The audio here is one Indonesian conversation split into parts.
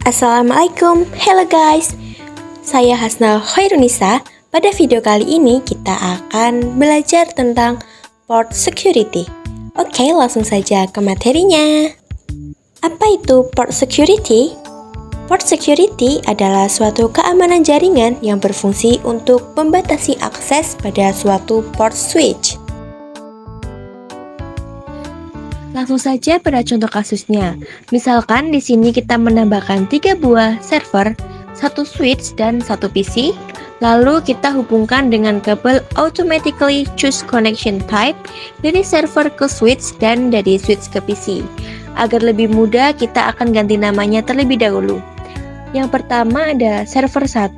Assalamualaikum, hello guys. Saya Hasnal Khairunisa. Pada video kali ini kita akan belajar tentang port security. Oke, langsung saja ke materinya. Apa itu port security? Port security adalah suatu keamanan jaringan yang berfungsi untuk membatasi akses pada suatu port switch. Langsung saja pada contoh kasusnya. Misalkan di sini kita menambahkan 3 buah server, 1 switch dan 1 PC. Lalu kita hubungkan dengan kabel automatically choose connection type dari server ke switch dan dari switch ke PC. Agar lebih mudah, kita akan ganti namanya terlebih dahulu. Yang pertama ada server 1,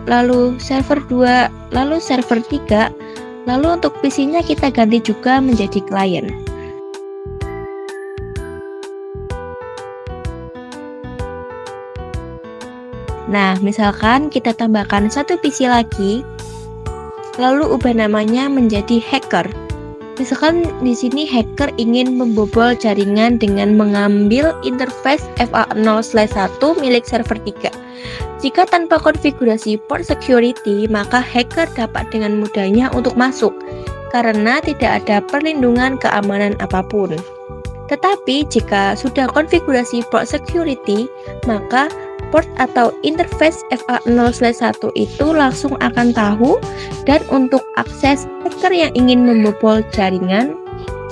lalu server 2, lalu server 3, lalu untuk PC-nya kita ganti juga menjadi client. Nah, misalkan kita tambahkan 1 PC lagi, lalu ubah namanya menjadi hacker. Misalkan di sini hacker ingin membobol jaringan dengan mengambil interface FA0/1 milik server 3. Jika tanpa konfigurasi port security, maka hacker dapat dengan mudahnya untuk masuk, karena tidak ada perlindungan keamanan apapun. Tetapi jika sudah konfigurasi port security, maka port atau interface FA0/1 itu langsung akan tahu, dan untuk akses hacker yang ingin membobol jaringan,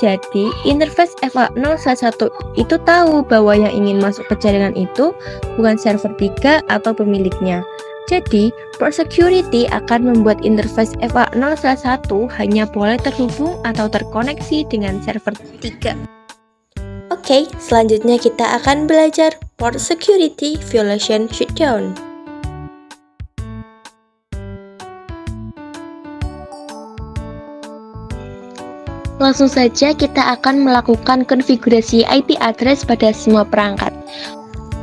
jadi interface FA0/1 itu tahu bahwa yang ingin masuk ke jaringan itu bukan server 3 atau pemiliknya. Jadi port security akan membuat interface FA0/1 hanya boleh terhubung atau terkoneksi dengan server 3. Oke, selanjutnya kita akan belajar port security violation shutdown. Langsung saja kita akan melakukan konfigurasi IP address pada semua perangkat.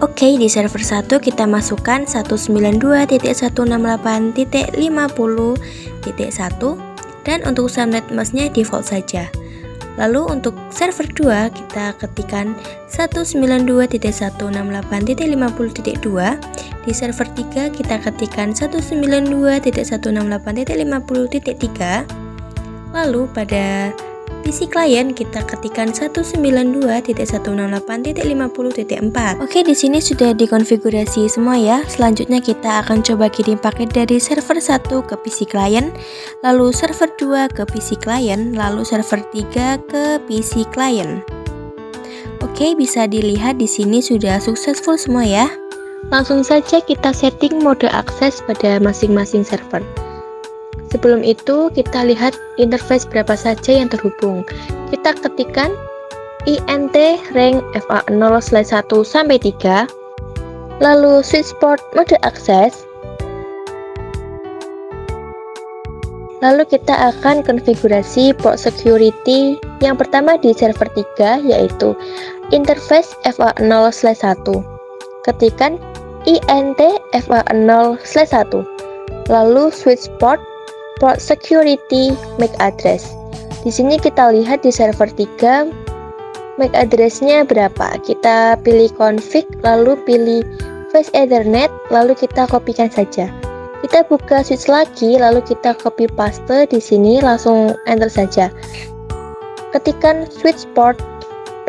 Oke, di server 1 kita masukkan 192.168.50.1 dan untuk subnet masknya default saja. Lalu untuk server 2 kita ketikkan 192.168.50.2. Di server 3 kita ketikkan 192.168.50.3. Lalu pada PC client kita ketikkan 192.168.50.4. Oke, di sini sudah dikonfigurasi semua ya. Selanjutnya kita akan coba kirim paket dari server 1 ke PC client, lalu server 2 ke PC client, lalu server 3 ke PC client. Oke, bisa dilihat di sini sudah successful semua ya. Langsung saja kita setting mode akses pada masing-masing server. Sebelum itu kita lihat interface berapa saja yang terhubung. Kita ketikkan int rank FA0/1 sampai 3, lalu switch port mode akses. Lalu kita akan konfigurasi port security yang pertama di server 3, yaitu interface FA0/1. Ketikkan int FA0/1, lalu switch port security MAC address. Di sini kita lihat di server 3 MAC address-nya berapa. Kita pilih config, lalu pilih face ethernet, lalu kita kopikan saja. Kita buka switch lagi, lalu kita copy paste di sini, langsung enter saja. Ketikkan switch port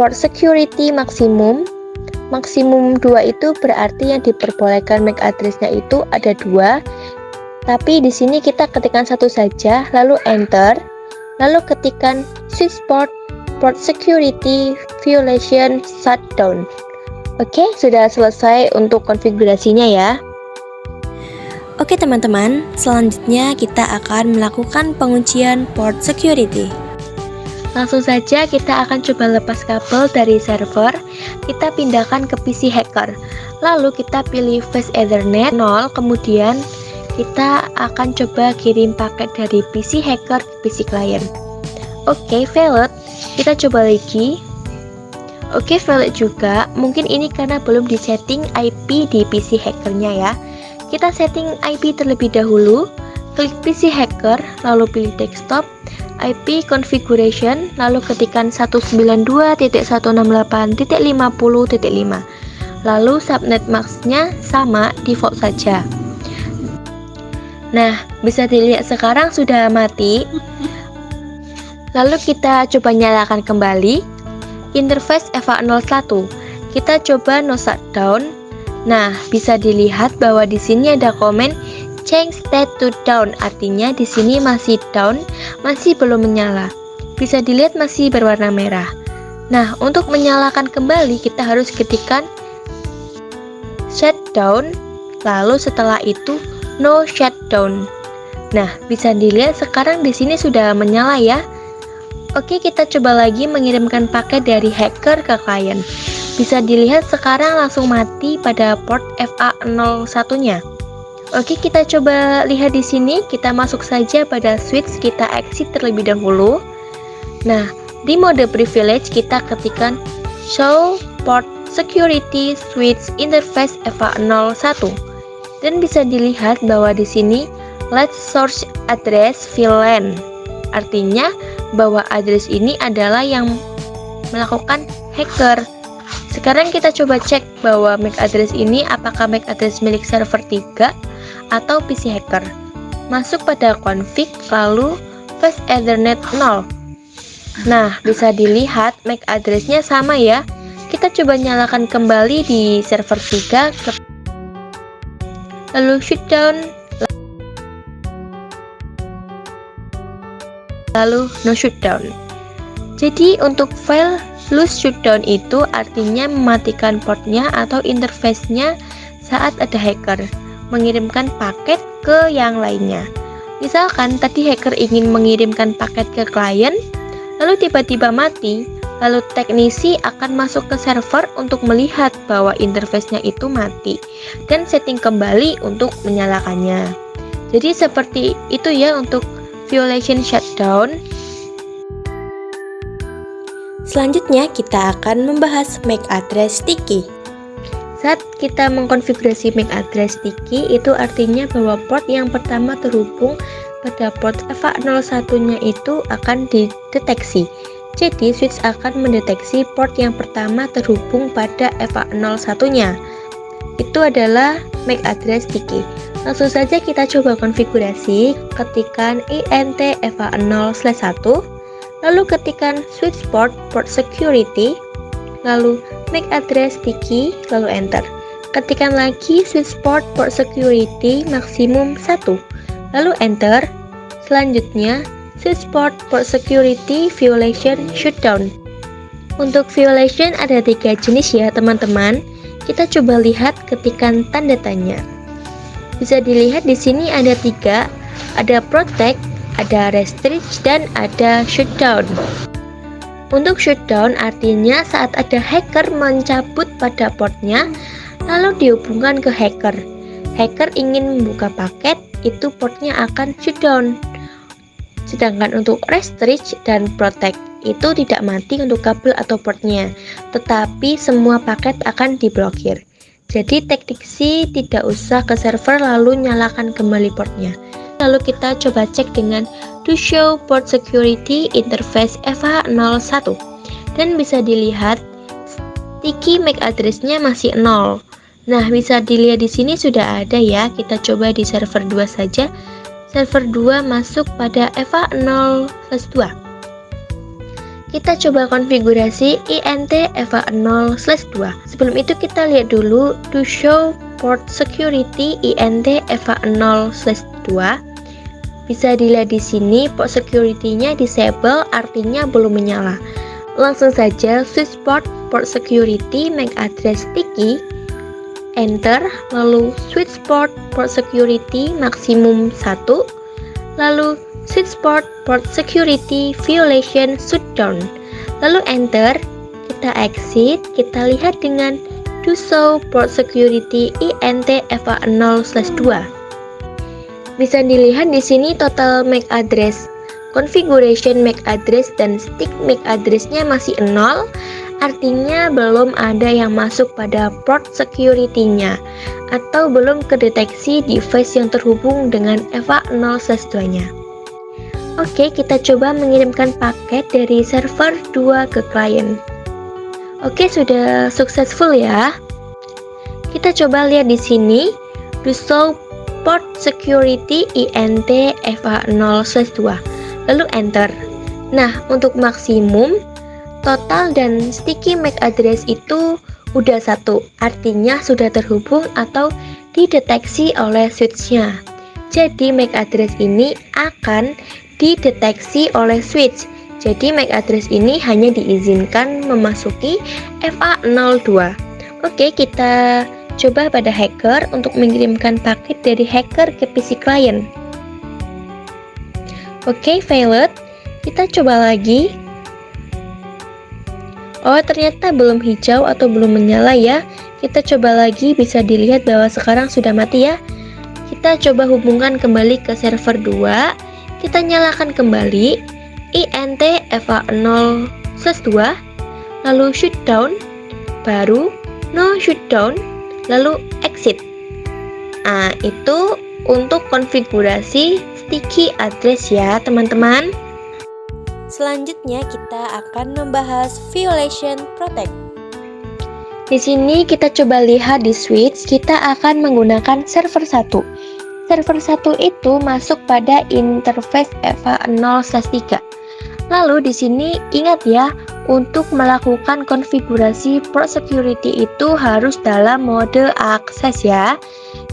security maksimum 2 itu berarti yang diperbolehkan MAC address-nya itu ada 2. Tapi di sini kita ketikkan 1 saja, lalu enter, lalu ketikkan switch port security violation shutdown. Oke, sudah selesai untuk konfigurasinya ya. Oke teman-teman, selanjutnya kita akan melakukan penguncian port security. Langsung saja kita akan coba lepas kabel dari server, kita pindahkan ke PC hacker. Lalu kita pilih face ethernet 0, kemudian kita akan coba kirim paket dari PC hacker ke PC client. Oke, valid. Kita coba lagi. Oke, valid juga. Mungkin ini karena belum disetting IP di PC hackernya ya. Kita setting IP terlebih dahulu. Klik PC hacker, lalu pilih desktop, IP configuration, lalu ketikkan 192.168.50.5. lalu subnet masknya sama, default saja. Nah, bisa dilihat sekarang sudah mati. Lalu kita coba nyalakan kembali interface EVA01. Kita coba no shutdown. Nah, bisa dilihat bahwa di sini ada komen change state to down, artinya di sini masih down, masih belum menyala. Bisa dilihat masih berwarna merah. Nah, untuk menyalakan kembali kita harus ketikkan shutdown, lalu setelah itu no shutdown. Nah, bisa dilihat sekarang di sini sudah menyala ya. Oke, kita coba lagi mengirimkan paket dari hacker ke klien. Bisa dilihat sekarang langsung mati pada port FA01-nya. Oke, kita coba lihat di sini. Kita masuk saja pada switch, kita exit terlebih dahulu. Nah, di mode privilege kita ketikkan show port security switch interface EVA01. Dan bisa dilihat bahwa di sini let source address VLAN. Artinya bahwa address ini adalah yang melakukan hacker. Sekarang kita coba cek bahwa MAC address ini apakah MAC address milik server 3 atau PC hacker. Masuk pada config lalu fast ethernet 0. Nah, bisa dilihat MAC addressnya sama ya. Kita coba nyalakan kembali di server 3 lalu shutdown, lalu no shutdown. Jadi untuk file loose shutdown itu artinya mematikan portnya atau interface-nya saat ada hacker mengirimkan paket ke yang lainnya. Misalkan tadi hacker ingin mengirimkan paket ke klien, lalu tiba-tiba mati, lalu teknisi akan masuk ke server untuk melihat bahwa interface-nya itu mati dan setting kembali untuk menyalakannya. Jadi seperti itu ya untuk violation shutdown. Selanjutnya kita akan membahas MAC address sticky. Saat kita mengkonfigurasi MAC address sticky, itu artinya bahwa port yang pertama terhubung pada port EVA01-nya itu akan dideteksi. Jadi switch akan mendeteksi port yang pertama terhubung pada EVA01-nya. Itu adalah MAC address sticky. Langsung saja kita coba konfigurasi, ketikkan int EVA0/1, lalu ketikkan switch port security, lalu MAC address sticky, lalu enter. Ketikkan lagi switch port security maksimum 1, lalu enter. Selanjutnya switch port security violation shutdown. Untuk violation ada 3 jenis ya teman-teman. Kita coba lihat ketikan tanda tanya. Bisa dilihat di sini ada 3, ada protect, ada restrict, dan ada shutdown. Untuk shutdown artinya saat ada hacker mencabut pada portnya lalu dihubungkan ke hacker. Hacker ingin membuka paket, itu portnya akan shutdown. Sedangkan untuk restrict dan protect itu tidak mati untuk kabel atau portnya, tetapi semua paket akan diblokir. Jadi teknisi tidak usah ke server lalu nyalakan kembali portnya. Lalu kita coba cek dengan to show port security interface EVA01 dan bisa dilihat sticky MAC address-nya masih 0. Nah, bisa dilihat di sini sudah ada ya. Kita coba di server 2 saja. Server 2 masuk pada EVA0/2. Kita coba konfigurasi int EVA0/2. Sebelum itu kita lihat dulu to show port security int EVA0/2. Bisa dilihat di sini port security-nya disable, artinya belum menyala. Langsung saja switch port security MAC address sticky, enter, lalu switch port security maksimum 1, lalu switch port security violation shutdown, lalu enter. Kita exit, kita lihat dengan to show port security int EVA0/2. Bisa dilihat di sini total MAC address, configuration MAC address dan stick MAC address-nya masih 0. Artinya belum ada yang masuk pada port security-nya atau belum kedeteksi device yang terhubung dengan EVA0/2-nya. Oke, kita coba mengirimkan paket dari server 2 ke klien. Oke, sudah successful ya. Kita coba lihat di sini, do show port security int fa0/2, lalu enter. Nah, untuk maksimum, total dan sticky MAC address itu udah 1, artinya sudah terhubung atau dideteksi oleh switch-nya. Jadi MAC address ini akan dideteksi oleh switch. Jadi MAC address ini hanya diizinkan memasuki FA02. Oke, kita coba pada hacker untuk mengirimkan paket dari hacker ke PC client. Oke, failed. Kita coba lagi. Oh, ternyata belum hijau atau belum menyala ya. Kita coba lagi, bisa dilihat bahwa sekarang sudah mati ya. Kita coba hubungkan kembali ke server 2. Kita nyalakan kembali int fa0/2, lalu shutdown, baru no shutdown, lalu exit. Nah, itu untuk konfigurasi sticky address ya, teman-teman. Selanjutnya kita akan membahas violation protect. Di sini kita coba lihat di switch, kita akan menggunakan server 1. Server 1 itu masuk pada interface FA0/3. Lalu di sini ingat ya, untuk melakukan konfigurasi port security itu harus dalam mode akses ya.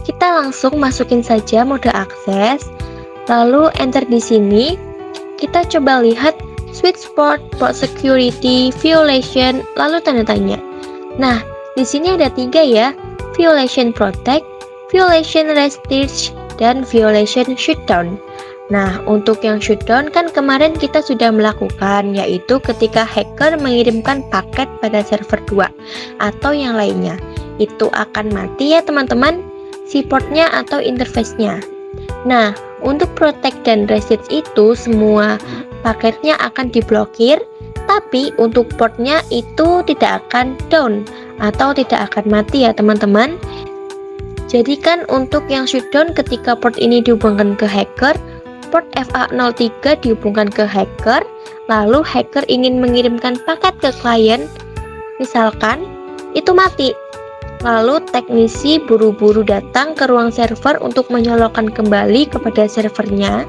Kita langsung masukin saja mode akses, lalu enter di sini. Kita coba lihat switch port security violation, lalu tanda tanya. Nah, di sini ada 3 ya, violation protect, violation restrict, dan violation shutdown. Nah, untuk yang shutdown kan kemarin kita sudah melakukan, yaitu ketika hacker mengirimkan paket pada server 2 atau yang lainnya. Itu akan mati ya teman-teman, si portnya atau interface-nya. Nah, untuk protect dan restrict itu semua paketnya akan diblokir, tapi untuk portnya itu tidak akan down atau tidak akan mati ya teman-teman. Jadi kan untuk yang shutdown ketika port ini dihubungkan ke hacker, port FA03 dihubungkan ke hacker, lalu hacker ingin mengirimkan paket ke klien, misalkan, itu mati. Lalu teknisi buru-buru datang ke ruang server untuk menyalakan kembali kepada servernya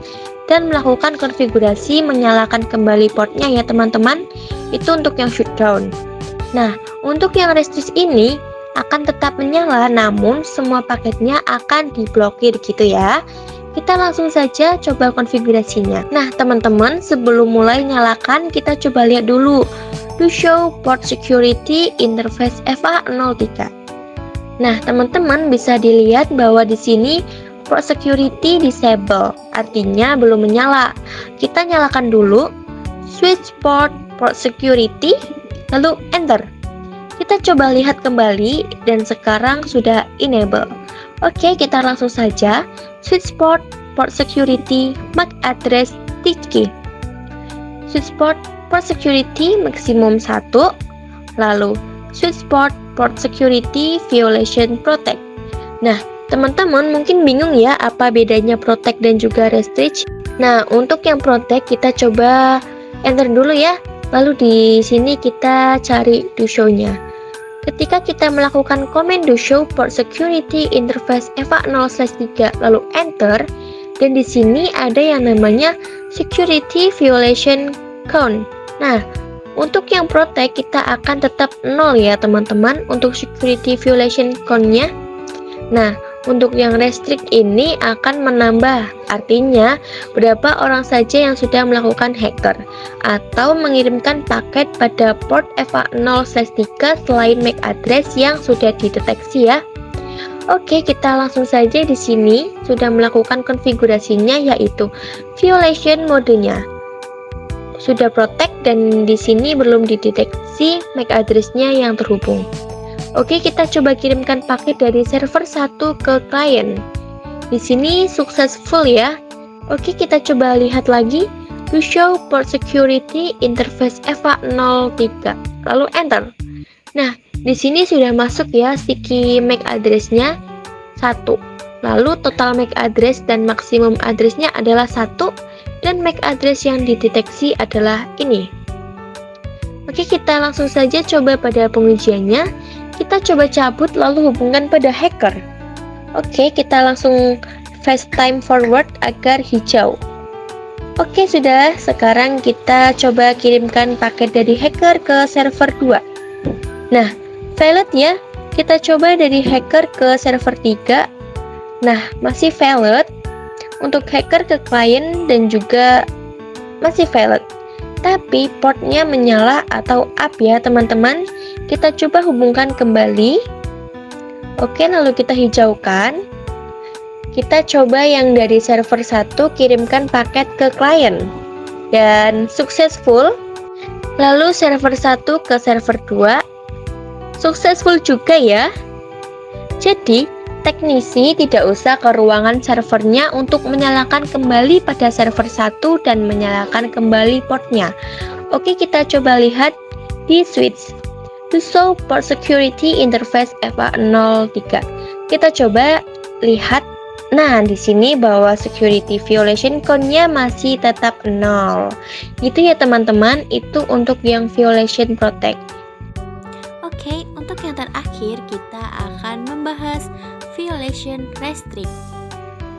dan melakukan konfigurasi menyalakan kembali portnya ya teman-teman. Itu untuk yang shutdown. Nah, untuk yang restrict ini akan tetap menyala, namun semua paketnya akan diblokir gitu ya. Kita langsung saja coba konfigurasinya. Nah teman-teman, sebelum mulai nyalakan, kita coba lihat dulu do show port security interface FA03. Nah teman-teman, bisa dilihat bahwa di sini port security disable, artinya belum menyala. Kita nyalakan dulu switch port security, lalu enter. Kita coba lihat kembali dan sekarang sudah enable. Oke, kita langsung saja switch port security MAC address sticky. Switch port security maksimum 1, lalu switch port security violation protect. Nah, teman-teman mungkin bingung ya apa bedanya protect dan juga restrict. Nah, untuk yang protect kita coba enter dulu ya. Lalu di sini kita cari do show-nya. Ketika kita melakukan command do show port security interface FA0/3 lalu enter, dan di sini ada yang namanya security violation count. Nah, untuk yang protect kita akan tetap 0 ya teman-teman untuk security violation count-nya. Nah, untuk yang restrict ini akan menambah, artinya berapa orang saja yang sudah melakukan hacker atau mengirimkan paket pada port FA0/3 selain MAC address yang sudah dideteksi ya. Oke, kita langsung saja di sini sudah melakukan konfigurasinya, yaitu violation modenya. Sudah protect dan di sini belum dideteksi MAC address-nya yang terhubung. Oke, kita coba kirimkan paket dari server 1 ke klien. Di sini successful ya. Oke, kita coba lihat lagi to show port security interface FA03. Lalu enter. Nah, di sini sudah masuk ya sticky MAC address-nya 1. Lalu total MAC address dan maksimum address-nya adalah 1 dan MAC address yang dideteksi adalah ini. Oke, kita langsung saja coba pada pengujiannya. Kita coba cabut lalu hubungkan pada hacker. Oke, kita langsung fast time forward agar hijau. Oke, sudah. Sekarang kita coba kirimkan paket dari hacker ke server 2. Nah, valid ya. Kita coba dari hacker ke server 3. Nah, masih valid. Untuk hacker ke klien dan juga masih valid. Tapi portnya menyala atau up ya teman-teman. Kita coba hubungkan kembali. Oke, lalu kita hijaukan. Kita coba yang dari server 1 kirimkan paket ke klien. Dan successful. Lalu server 1 ke server 2. Successful juga ya. Jadi, teknisi tidak usah ke ruangan servernya untuk menyalakan kembali pada server 1 dan menyalakan kembali portnya. Oke, kita coba lihat di switch. To show port security interface FA03. Kita coba lihat. Nah, di sini bahwa security violation count-nya masih tetap 0. Gitu ya teman-teman, itu untuk yang violation protect. Oke, untuk yang terakhir kita akan membahas violation restrict.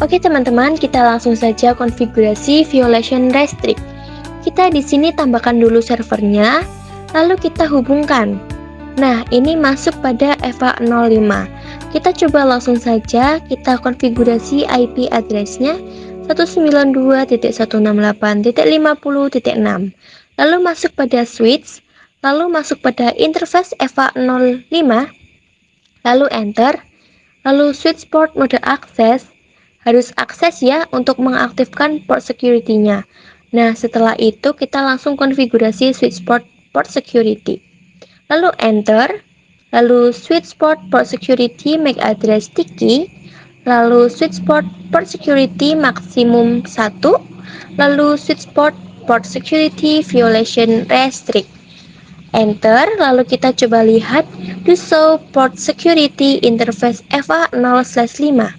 Oke teman-teman, kita langsung saja konfigurasi violation restrict. Kita di sini tambahkan dulu servernya, lalu kita hubungkan. Nah, ini masuk pada FA05. Kita coba langsung saja kita konfigurasi IP address-nya 192.168.50.6. Lalu masuk pada switch, lalu masuk pada interface FA05, lalu enter. Lalu switch port mode akses, harus akses ya untuk mengaktifkan port security-nya. Nah, setelah itu kita langsung konfigurasi switch port security. Lalu enter, lalu switch port security MAC address sticky, lalu switch port security maksimum 1, lalu switch port security violation restrict. Enter, lalu kita coba lihat to show port security interface FA0/5.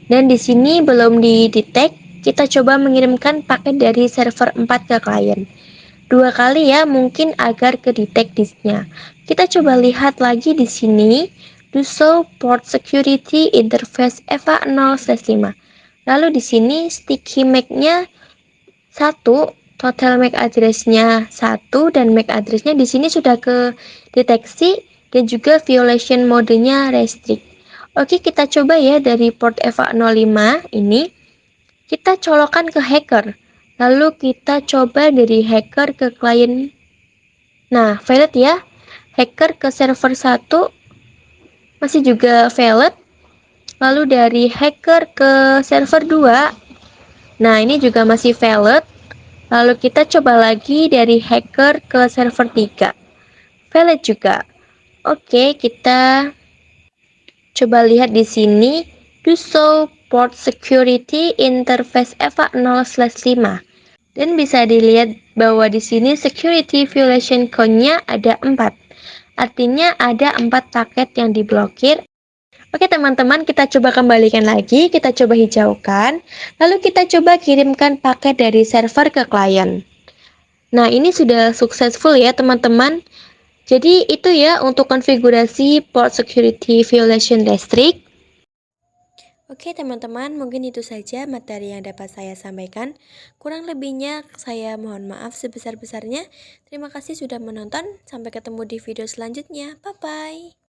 Dan di sini belum di-detect, kita coba mengirimkan paket dari server 4 ke klien. 2 kali ya, mungkin agar ke detect disknya. Kita coba lihat lagi di sini to show port security interface FA0/5. Lalu di sini sticky MAC-nya 1, total MAC address-nya 1, dan MAC address-nya di sini sudah ke deteksi dan juga violation modenya restrict. Oke, kita coba ya dari port FA05 ini. Kita colokkan ke hacker. Lalu kita coba dari hacker ke klien. Nah, valid ya. Hacker ke server 1 masih juga valid. Lalu dari hacker ke server 2. Nah, ini juga masih valid. Lalu kita coba lagi dari hacker ke server 3. Valid juga. Oke, kita coba lihat di sini to show port security interface FA0/5. Dan bisa dilihat bahwa di sini security violation count-nya ada 4. Artinya ada 4 paket yang diblokir. Oke teman-teman, kita coba kembalikan lagi, kita coba hijaukan, lalu kita coba kirimkan paket dari server ke klien. Nah, ini sudah successful ya teman-teman. Jadi itu ya untuk konfigurasi port security violation restrict. Oke teman-teman, mungkin itu saja materi yang dapat saya sampaikan. Kurang lebihnya saya mohon maaf sebesar-besarnya. Terima kasih sudah menonton. Sampai ketemu di video selanjutnya. Bye-bye.